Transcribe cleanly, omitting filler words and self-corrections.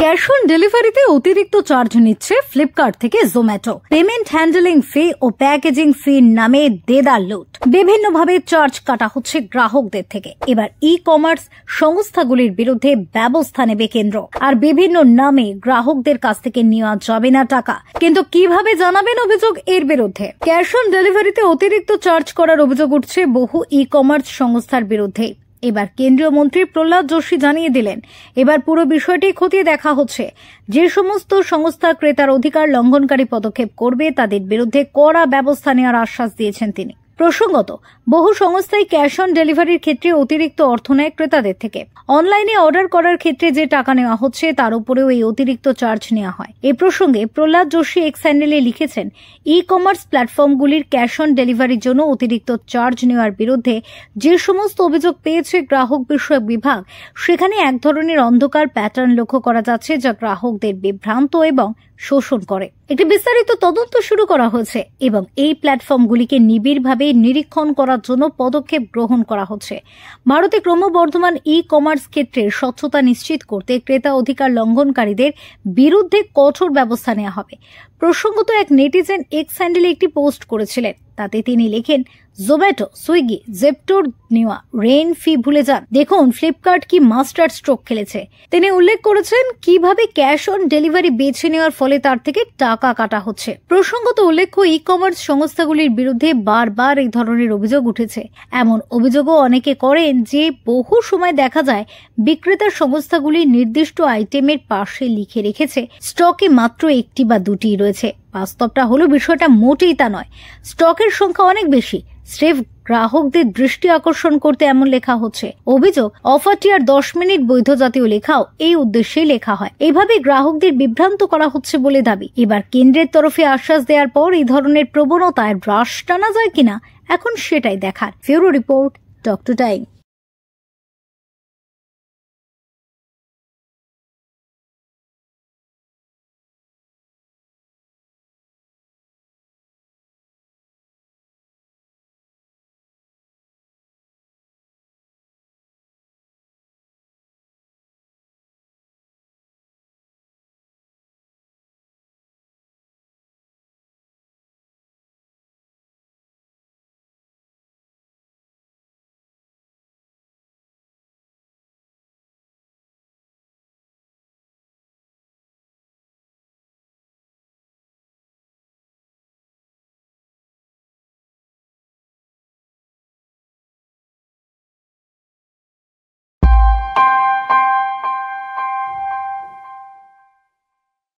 Cash on ডেলিভারিতে অতিরিক্ত charge নিচ্ছে ফ্লিপকার্ট থেকে জোম্যাটো। পেমেন্ট হ্যান্ডলিং ফি ও প্যাকেজিং ফি নামে দেদার লুট। বিভিন্নভাবে চার্জ কাটা হচ্ছে গ্রাহকদের থেকে। এবার ই কমার্স সংস্থাগুলির বিরুদ্ধে ব্যবস্থা নেবে কেন্দ্র। আর বিভিন্ন নামে গ্রাহকদের কাছ থেকে নেওয়া যাবে না টাকা। কিন্তু কিভাবে জানাবেন অভিযোগ এর বিরুদ্ধে? ক্যাশ অন ডেলিভারিতে অতিরিক্ত চার্জ করার অভিযোগ উঠছে বহু ই কমার্স সংস্থার বিরুদ্ধে। এবার কেন্দ্রীয় মন্ত্রী প্রহ্লাদ যোশী জানিয়ে দিলেন, এবার পুরো বিষয়টি খতিয়ে দেখা হচ্ছে। যে সমস্ত সংস্থা ক্রেতার অধিকার লঙ্ঘনকারী পদক্ষেপ করবে তাদের বিরুদ্ধে কড়া ব্যবস্থা নেওয়ার আশ্বাস দিয়েছেন তিনি। প্রসঙ্গত, বহু সংস্থাই ক্যাশ অন ডেলিভারির ক্ষেত্রে অতিরিক্ত অর্থ নেয় ক্রেতাদের থেকে। অনলাইনে অর্ডার করার ক্ষেত্রে যে টাকা নেওয়া হচ্ছে তার উপরেও এই অতিরিক্ত চার্জ নেওয়া হয়। এ প্রসঙ্গে প্রহ্লাদ যোশী এক্স হ্যান্ডেলে লিখেছেন, ই কমার্স প্ল্যাটফর্মগুলির ক্যাশ অন ডেলিভারির জন্য অতিরিক্ত চার্জ নেওয়ার বিরুদ্ধে যে সমস্ত অভিযোগ পেয়েছে গ্রাহক বিষয়ক বিভাগ, সেখানে এক ধরনের অন্ধকার প্যাটার্ন লক্ষ্য করা যাচ্ছে যা গ্রাহকদের বিভ্রান্ত এবং শোষণ করে। একটি বিস্তারিত তদন্ত শুরু করা হয়েছে এবং এই প্ল্যাটফর্মগুলিকে নিবিড়ভাবে নিরীক্ষণ করার জন্য পদক্ষেপ গ্রহণ করা হচ্ছে। ভারতে ক্রমবর্ধমান ই কমার্স ক্ষেত্রে স্বচ্ছতা নিশ্চিত করতে ক্রেতা অধিকার লঙ্ঘনকারীদের বিরুদ্ধে কঠোর ব্যবস্থা নেওয়া হবে। প্রসঙ্গত, এক নেটিজেন এক্স হ্যান্ডেলে একটি পোস্ট করেছিলেন। তাতে তিনি লেখেন, জোম্যাটো, সুইগি, জেপ্টোর নেওয়া রেন ফি ভুলে যান। দেখুন ফ্লিপকার্ট কি মাস্টার স্ট্রোক খেলেছে। তিনি উল্লেখ করেছেন কিভাবে ক্যাশ অন ডেলিভারি বেছে নেওয়ার ফলে তার থেকে টাকা কাটা হচ্ছে। প্রসঙ্গত উল্লেখ্য, ই কমার্স সংস্থাগুলির বিরুদ্ধে বারবার এই ধরনের অভিযোগ উঠেছে। এমন অভিযোগও অনেকে করেন যে বহু সময় দেখা যায় বিক্রেতার সংস্থাগুলি নির্দিষ্ট আইটেমের পাশে লিখে রেখেছে স্টকে মাত্র একটি বা দুটি রয়েছে। বাস্তবটা হলো বিষয়টা মোটেই তা নয়। স্টকের সংখ্যা অনেক বেশি। স্রেফ গ্রাহকদের দৃষ্টি আকর্ষণ করতে এমন লেখা হচ্ছে। অভিযোগ, অফারটি আর 10 মিনিট বৈধ জাতীয় লেখাও এই উদ্দেশ্যেই লেখা হয়। এইভাবে গ্রাহকদের বিভ্রান্ত করা হচ্ছে বলে দাবি। এবার কেন্দ্রের তরফে আশ্বাস দেওয়ার পর এই ধরনের প্রবণতায় হ্রাস টানা যায় কিনা এখন সেটাই দেখার। ফিউরো রিপোর্ট, টক টু টাইম।